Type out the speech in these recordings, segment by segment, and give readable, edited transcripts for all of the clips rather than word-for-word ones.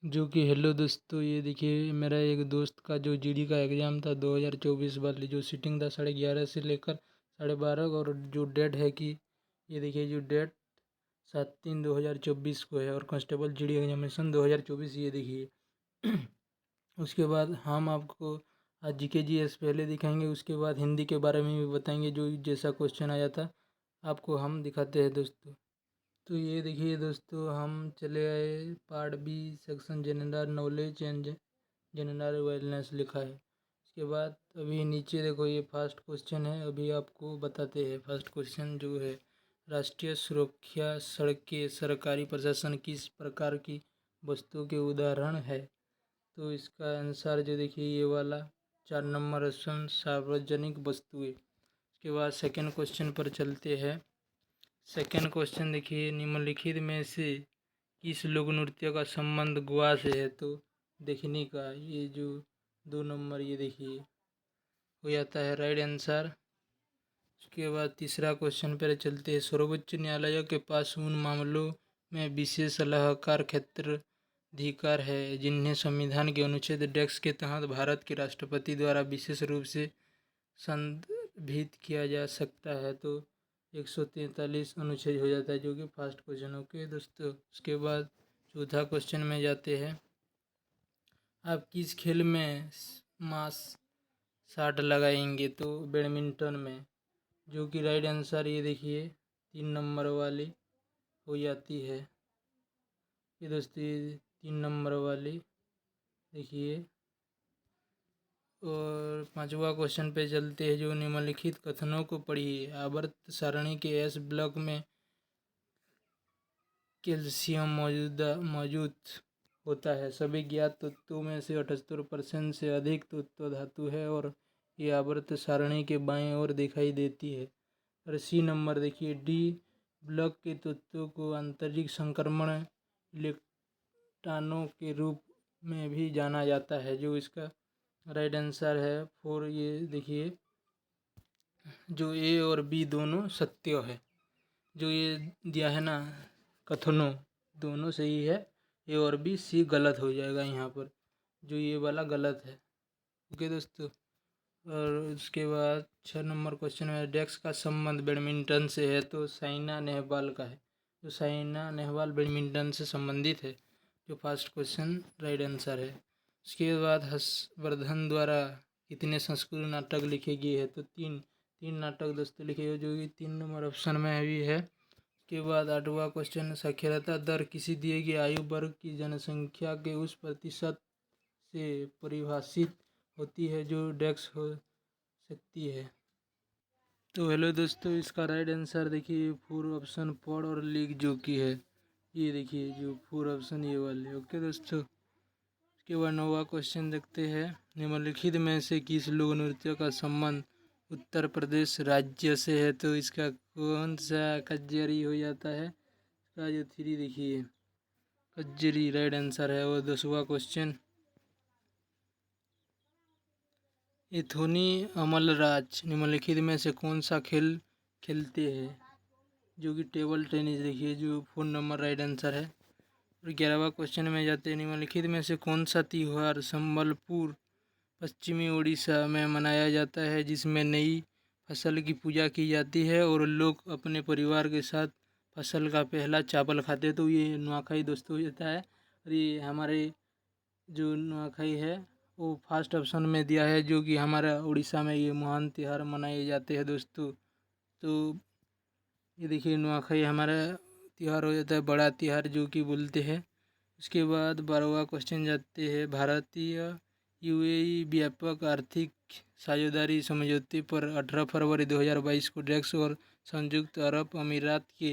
जो कि हेलो दोस्तों, ये देखिए मेरा एक दोस्त का जो जीडी का एग्ज़ाम था 2024 वाली जो सीटिंग था 11:30 से लेकर 12:30, और जो डेट है कि ये देखिए जो डेट 7/3/2024 को है, और कांस्टेबल जीडी एग्जामिनेशन 2024 ये देखिए। उसके बाद हम आपको आज जीके जीएस पहले दिखाएंगे, उसके बाद हिंदी के बारे में भी बताएंगे, जो जैसा क्वेश्चन आया था आपको हम दिखाते हैं दोस्तों। तो ये देखिए दोस्तों, हम चले आए part B, section general knowledge and general awareness लिखा है। उसके बाद अभी नीचे देखो ये फर्स्ट क्वेश्चन है, अभी आपको बताते हैं। फर्स्ट क्वेश्चन जो है, राष्ट्रीय सुरक्षा सड़कें सरकारी प्रशासन किस प्रकार की वस्तु के उदाहरण है? तो इसका आंसर जो देखिए ये वाला 4 नंबर ऑप्शन सार्वजनिक वस्तुएं। उसके बाद सेकंड क्वेश्चन पर चलते हैं। सेकंड क्वेश्चन देखिए, निम्नलिखित में से किस लोक नृत्य का संबंध गोवा से है? तो देखने का ये जो 2 नंबर ये देखिए हो जाता है राइट आंसर। उसके बाद तीसरा क्वेश्चन पर चलते हैं। सर्वोच्च न्यायालय के पास उन मामलों में विशेष सलाहकार क्षेत्राधिकार है जिन्हें संविधान के अनुच्छेद 1 के तहत भारत के राष्ट्रपति द्वारा विशेष रूप से संदर्भित किया जा सकता है। तो 143 अनुच्छेद हो जाता है, जो कि फर्स्ट क्वेश्चन। ओके दोस्तों, उसके बाद चौथा क्वेश्चन में जाते हैं। आप किस खेल में मास शॉट लगाएंगे? तो बैडमिंटन में, जो कि राइट आंसर ये देखिए 3 नंबर वाली हो जाती है। ये दोस्तों ये 3 नंबर वाली देखिए। और पांचवा क्वेश्चन पे चलते हैं, जो निम्नलिखित कथनों को पढ़िए। आवर्त सारणी के एस ब्लॉक में कैल्शियम मौजूद होता है। सभी ज्ञात तत्वों में से 78% से अधिक तत्व धातु है, और ये आवर्त सारणी के बाएं ओर दिखाई देती है। और सी नंबर देखिए, डी ब्लॉक के तत्वों को आंतरिक संक्रमण इलेक्ट्रॉनों के रूप में भी जाना जाता है, जो इसका राइट आंसर है 4। ये देखिए जो ए और बी दोनों सत्य है, जो ये दिया है ना कथनों, दोनों सही है। ए और बी, सी गलत हो जाएगा यहाँ पर, जो ये वाला गलत है। ओके दोस्तों, और उसके बाद 6 नंबर क्वेश्चन में डेक्स का संबंध बैडमिंटन से है। तो साइना नेहवाल का है, जो साइना नेहवाल बैडमिंटन से संबंधित है, जो फर्स्ट क्वेश्चन राइट आंसर है। उसके बाद हर्षवर्धन द्वारा कितने संस्कृत नाटक लिखे गए हैं? तो तीन नाटक दोस्तों लिखे हुए, जो कि 3 नंबर ऑप्शन में भी है। उसके बाद 8वां क्वेश्चन, साक्षरता दर किसी दिए गए आयु वर्ग की जनसंख्या के उस प्रतिशत से परिभाषित होती है जो डेक्स हो सकती है। तो हेलो दोस्तों, इसका राइट आंसर देखिए 4 ऑप्शन पढ़ और लिख, जो कि है ये देखिए जो 4 ऑप्शन ये वाले। ओके दोस्तों, उसके बाद 9वां क्वेश्चन देखते हैं। निम्नलिखित में से किस लोक नृत्य का संबंध उत्तर प्रदेश राज्य से है? तो इसका कौन सा कज्जरी हो जाता है? इसका जो 3 देखिए कज्जरी राइट आंसर है। और 10वां क्वेश्चन, एथोनी अमलराज निम्नलिखित में से कौन सा खेल खेलते हैं? जो कि टेबल टेनिस देखिए, जो 4 नंबर राइट आंसर है। और 11वां क्वेश्चन में जाते हैं। निम्नलिखित में से कौन सा त्यौहार संबलपुर पश्चिमी उड़ीसा में मनाया जाता है जिसमें नई फसल की पूजा की जाती है और लोग अपने परिवार के साथ फसल का पहला चावल खाते हैं? तो ये नुआखाई दोस्तों हो जाता है। और ये हमारे जो नुआखाई है वो फर्स्ट ऑप्शन में दिया है, जो कि हमारा उड़ीसा में ये महान त्यौहार मनाए जाते हैं दोस्तों। तो ये देखिए नुआखाई हमारा त्यौहार हो जाता है, बड़ा त्यौहार जो कि बोलते हैं। उसके बाद 12वां क्वेश्चन जाते हैं। भारतीय यूएई व्यापक आर्थिक साझेदारी समझौते पर 18 फरवरी 2022 को डेक्स और संयुक्त अरब अमीरात के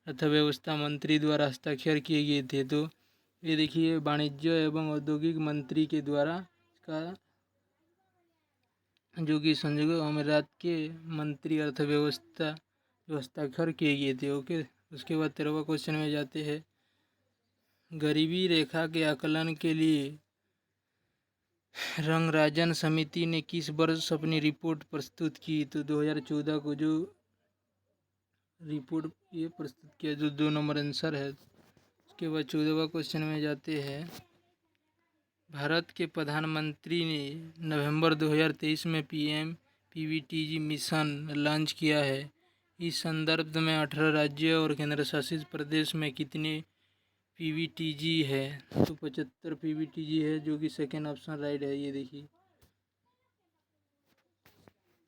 अर्थव्यवस्था मंत्री द्वारा हस्ताक्षर किए गए थे। तो ये देखिए वाणिज्य एवं औद्योगिक मंत्री के द्वारा इसका, जो कि संयुक्त अमीरात के मंत्री अर्थव्यवस्था जो हस्ताक्षर किए गए थे। ओके, उसके बाद 13वां क्वेश्चन में जाते हैं। गरीबी रेखा के आकलन के लिए रंगराजन समिति ने किस वर्ष अपनी रिपोर्ट प्रस्तुत की? तो 2014 को जो रिपोर्ट ये प्रस्तुत किया, जो 2 नंबर आंसर है। उसके बाद 14वां क्वेश्चन में जाते हैं। भारत के प्रधानमंत्री ने नवंबर 2023 में पीएम पीवीटीजी मिशन लॉन्च किया है। इस संदर्भ में 18 राज्य और केंद्र शासित प्रदेश में कितने पीवीटीजी है? तो 75 पीवीटीजी है, जो कि सेकेंड ऑप्शन राइट है। ये देखिए।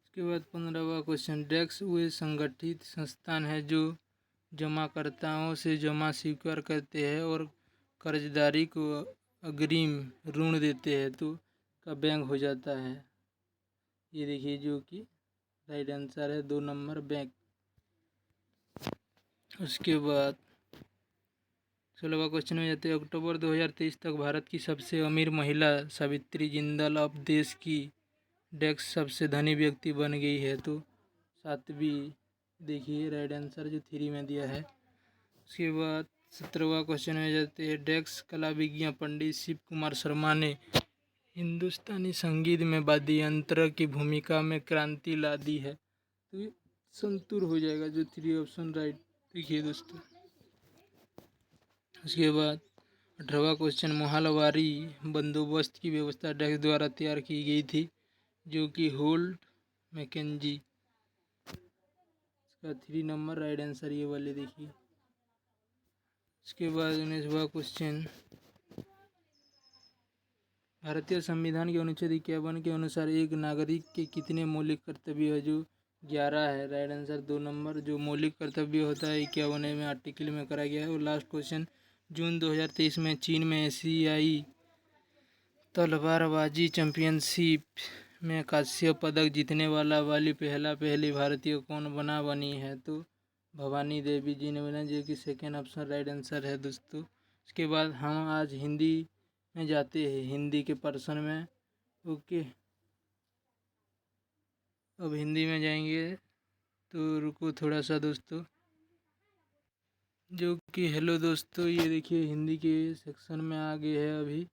उसके बाद 15वां क्वेश्चन, डेस्क वे संगठित संस्थान है जो जमाकर्ताओं से जमा स्वीकार करते हैं और कर्जदारी को अग्रिम ऋण देते हैं, तो का बैंक हो जाता है। ये देखिए, जो कि राइट आंसर है 2 नंबर बैंक। उसके बाद 16वां क्वेश्चन में जाते हैं, अक्टूबर 2023 तक भारत की सबसे अमीर महिला सावित्री जिंदल अब देश की डेस्क सबसे धनी व्यक्ति बन गई है, तो 7वीं देखिए राइट आंसर जो 3 में दिया है। उसके बाद 17वां क्वेश्चन में जाते हैं, डेस्क कला विज्ञ पंडित शिव कुमार शर्मा ने हिंदुस्तानी संगीत में वाद्य यंत्र की भूमिका में क्रांति ला दी है, तो ये संतूर हो जाएगा, जो 3 ऑप्शन राइट। देखिए दोस्तों। उसके बाद 18वां क्वेश्चन, माहवारी बंदोबस्त की व्यवस्था डेस्क द्वारा तैयार की गई थी, जो कि होल्ट मैकेंजी। इसका 3 नंबर राइट आंसर ये वाले देखिए। उसके बाद 19वां क्वेश्चन, भारतीय संविधान के अनुच्छेद 51 के अनुसार एक नागरिक के कितने मौलिक कर्तव्य है? जो 11 है राइट आंसर 2 नंबर। जो मौलिक कर्तव्य होता है 51वें आर्टिकल में करा गया है। और लास्ट क्वेश्चन, जून 2023 में चीन में एशियाई तलवारबाजी चैंपियनशिप में कांस्य पदक जीतने वाली पहली भारतीय कौन बनी है? तो भवानी देवी जी ने बना, जो कि सेकेंड ऑप्शन राइट आंसर है दोस्तों। उसके बाद हम आज हिंदी में जाते हैं, हिंदी के पर्सन में। ओके, अब हिंदी में जाएंगे, तो रुको थोड़ा सा दोस्तों। जो कि हेलो दोस्तों, ये देखिए हिंदी के सेक्शन में आ गए हैं अभी।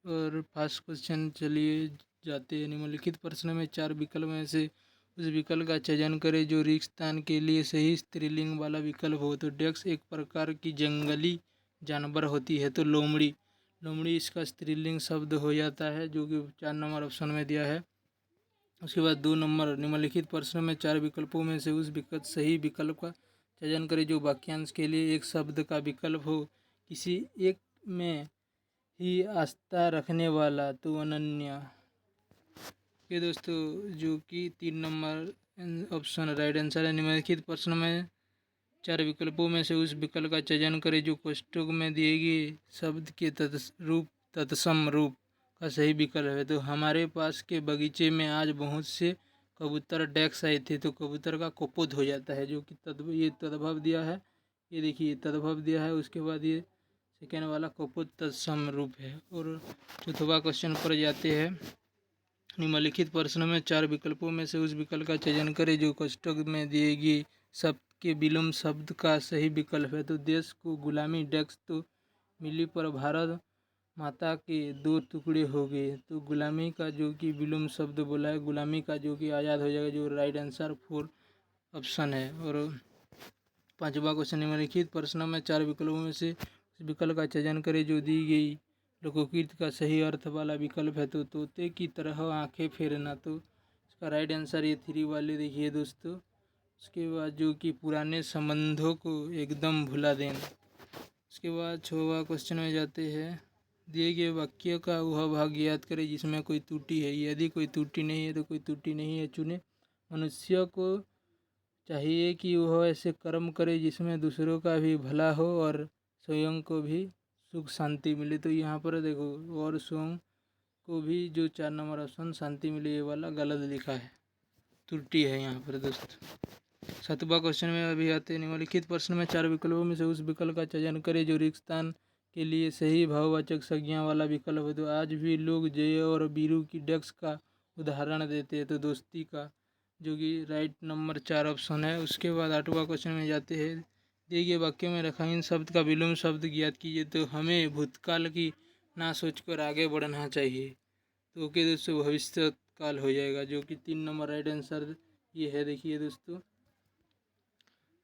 और फर्स्ट क्वेश्चन चलिए जाते हैं, निम्नलिखित प्रश्न में 4 विकल्प में से उस विकल्प का चयन करें जो रिक्तस्थान के लिए सही स्त्रीलिंग वाला विकल्प हो। तो डेस्क एक प्रकार की जंगली जानवर होती है, तो लोमड़ी इसका स्त्रीलिंग शब्द हो जाता है, जो कि 4 नंबर ऑप्शन में दिया है। उसके बाद 2 नंबर, निम्नलिखित प्रश्न में 4 विकल्पों में से उस सही विकल्प का चयन करें जो वाक्यांश के लिए एक शब्द का विकल्प हो, किसी एक में ही आस्था रखने वाला, तो अनन्य। ये दोस्तों, जो कि 3 नंबर ऑप्शन राइट आंसर है। निम्नलिखित प्रश्न में 4 विकल्पों में से उस विकल्प का चयन करें जो कोष्ठक में दिए गए शब्द के तत्सम रूप का सही विकल्प है। तो हमारे पास के बगीचे में आज बहुत से कबूतर डेस्क आए थे, तो कबूतर का कोपोत हो जाता है, जो कि ये तद्भव दिया है। ये देखिए तद्भव दिया है। उसके बाद ये सेकेंड वाला कोपोत तत्सम रूप है। और चौथवा क्वेश्चन पर जाते हैं, निम्नलिखित प्रश्न में 4 विकल्पों में से उस विकल्प का चयन करें जो कोष्ठक में दिए गए शब्द के विलोम शब्द का सही विकल्प है। तो देश को गुलामी डेस्क तो मिली पर भारत माता के 2 टुकड़े हो गए, तो गुलामी का जो कि विलोम शब्द बोला है, गुलामी का जो कि आज़ाद हो जाएगा, जो राइट आंसर 4 ऑप्शन है। और 5वां क्वेश्चन, निम्नलिखित प्रश्न में 4 विकल्पों में से उस विकल्प का चयन करें जो दी गई लोकोक्ति का सही अर्थ वाला विकल्प है। तो तोते की तरह आंखें फेरना, तो इसका राइट आंसर ये 3 वाले देखिए दोस्तों। उसके बाद जो कि पुराने संबंधों को एकदम भुला देना। उसके बाद 6वां क्वेश्चन में जाते हैं, दिए गए वाक्य का वह भाग याद करें जिसमें कोई त्रुटि है। यदि कोई त्रुटि नहीं है तो कोई त्रुटि नहीं है चुने। मनुष्य को चाहिए कि वह ऐसे कर्म करे जिसमें दूसरों का भी भला हो और स्वयं को भी सुख शांति मिले। तो यहाँ पर देखो, और स्वयं को भी जो 4 नंबर ऑप्शन शांति मिले, ये वाला गलत लिखा है, त्रुटि है यहाँ पर दोस्तों। 7वां क्वेश्चन में अभी आते हैं, निम्नलिखित प्रश्न में 4 विकल्पों में से उस विकल्प का चयन करें जो रिक्तस्थान के लिए सही भाववाचक संज्ञा वाला विकल्प है। तो आज भी लोग जय और वीरू की डेस्क का उदाहरण देते हैं, तो दोस्ती का, जो कि राइट नंबर 4 ऑप्शन है। उसके बाद 8वां क्वेश्चन में जाते हैं, दिए गए वाक्य में रखा इन शब्द का विलोम शब्द ज्ञात कीजिए। तो हमें भूतकाल की ना सोचकर आगे बढ़ना चाहिए, तो ओके दोस्तों भविष्य काल हो जाएगा, जो कि 3 नंबर राइट आंसर ये है देखिए दोस्तों।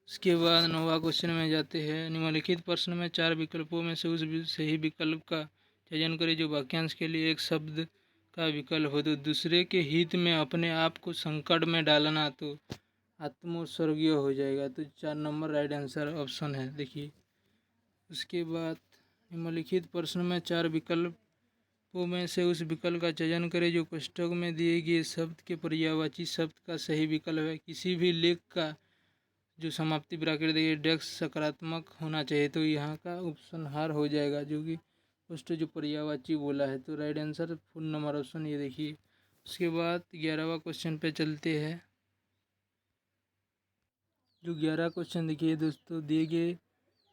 उसके बाद 9वां क्वेश्चन में जाते हैं, निम्नलिखित प्रश्न में 4 विकल्पों में से उस सही विकल्प का चयन करें जो वाक्यांश के लिए एक शब्द का विकल्प हो। तो दूसरे के हित में अपने आप को संकट में डालना तो आत्मोत्सर्गीय हो जाएगा। तो 4 नंबर राइट आंसर ऑप्शन है। देखिए उसके बाद निम्नलिखित प्रश्न में 4 विकल्पों में से उस विकल्प का चयन करें जो कोष्ठक में दिए गए शब्द के पर्यायवाची शब्द का सही विकल्प है। किसी भी लेख का जो समाप्ति ब्रैकेट देखिए डेक्स सकारात्मक होना चाहिए, तो यहाँ का उपसंहार हो जाएगा जो कि कोष्ठ जो पर्यायवाची बोला है। तो right answer full number option ये देखिए। उसके बाद 11वां क्वेश्चन पे चलते हैं। जो 11 क्वेश्चन देखिए दोस्तों, दिए गए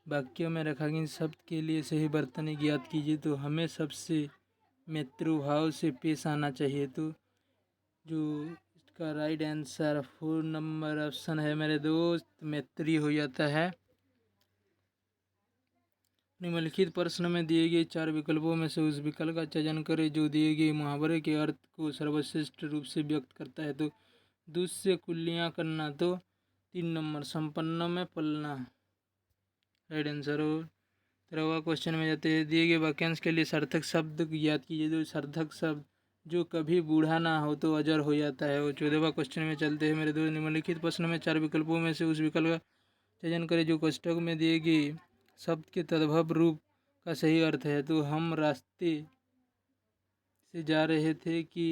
वाक्य में रखा गया शब्द के लिए सही वर्तनी ज्ञात कीजिए। तो हमें सबसे मैत्रुभाव से पेश आना चाहिए। तो जो इसका राइट आंसर 4 नंबर ऑप्शन है मेरे दोस्त, मैत्री हो जाता है। निम्नलिखित प्रश्न में दिए गए 4 विकल्पों में से उस विकल्प का चयन करें जो दिए गए मुहावरे के अर्थ को सर्वश्रेष्ठ रूप से व्यक्त करता है। तो दूध से कुल्लियाँ करना, तो 3 नंबर संपन्न में पलना राइट आंसर हो। 13वां क्वेश्चन में जाते हैं। दिए गए वाक्यांश के लिए सार्थक शब्द याद कीजिए। तो सार्थक शब्द जो कभी बूढ़ा ना हो तो अजर हो जाता है। और 14वां क्वेश्चन में चलते हैं मेरे दोस्त। निम्नलिखित प्रश्न में 4 विकल्पों में से उस विकल्प का चयन करें जो कोष्ठक में दिए गए शब्द के तद्भव रूप का सही अर्थ है। तो हम रास्ते से जा रहे थे कि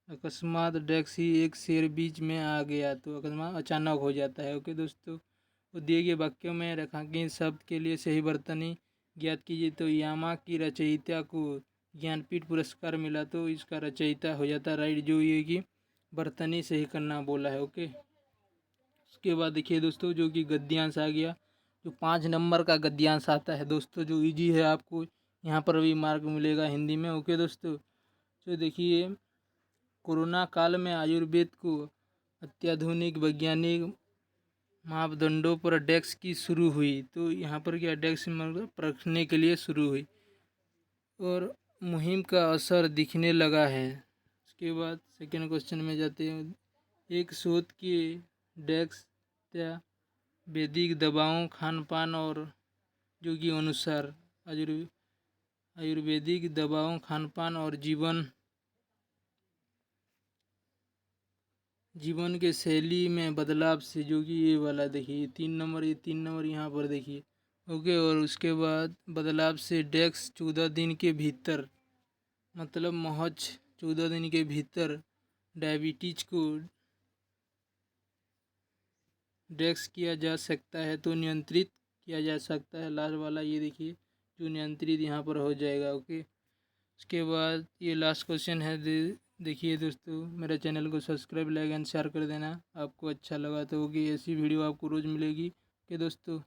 अकस्मात टैक्सी एक शेर बीच में आ गया। तो अकस्मात अचानक हो जाता है। ओके दोस्तों, तो दिए गए वाक्यों में रेखांकित शब्द के लिए सही वर्तनी ज्ञात कीजिए। तो यामा की रचयिता को ज्ञानपीठ पुरस्कार मिला, तो इसका रचयिता हो जाता है राइट, जो ये कि वर्तनी सही करना बोला है। ओके, उसके बाद देखिए दोस्तों जो कि गद्यांश आ गया। जो 5 नंबर का गद्यांश आता है दोस्तों, जो इजी है, आपको यहाँ पर भी मार्क मिलेगा हिंदी में। ओके दोस्तों, तो देखिए कोरोना काल में आयुर्वेद को अत्याधुनिक वैज्ञानिक मापदंडों पर डेस्क की शुरू हुई। तो यहाँ पर क्या डेस्क मतलब परखने के लिए शुरू हुई और मुहिम का असर दिखने लगा है। उसके बाद सेकेंड क्वेश्चन में जाते हैं। एक शोध के डेस्क वैदिक दवाओं, खान पान और जो कि अनुसार आयुर्वेदिक दवाओं, खान पान और जीवन के शैली में बदलाव से, जो कि ये वाला देखिए 3 नंबर, ये 3 नंबर यहाँ पर देखिए। ओके, और उसके बाद बदलाव से डेस्क 14 दिन के भीतर, मतलब महज 14 दिन के भीतर डायबिटीज को डेस्क किया जा सकता है, तो नियंत्रित किया जा सकता है। लास्ट वाला ये देखिए जो नियंत्रित यहाँ पर हो जाएगा। ओके, उसके बाद ये लास्ट क्वेश्चन है। देखिए दोस्तों, मेरे चैनल को सब्सक्राइब, लाइक एंड शेयर कर देना आपको अच्छा लगा तो, कि ऐसी वीडियो आपको रोज़ मिलेगी। ओके दोस्तों।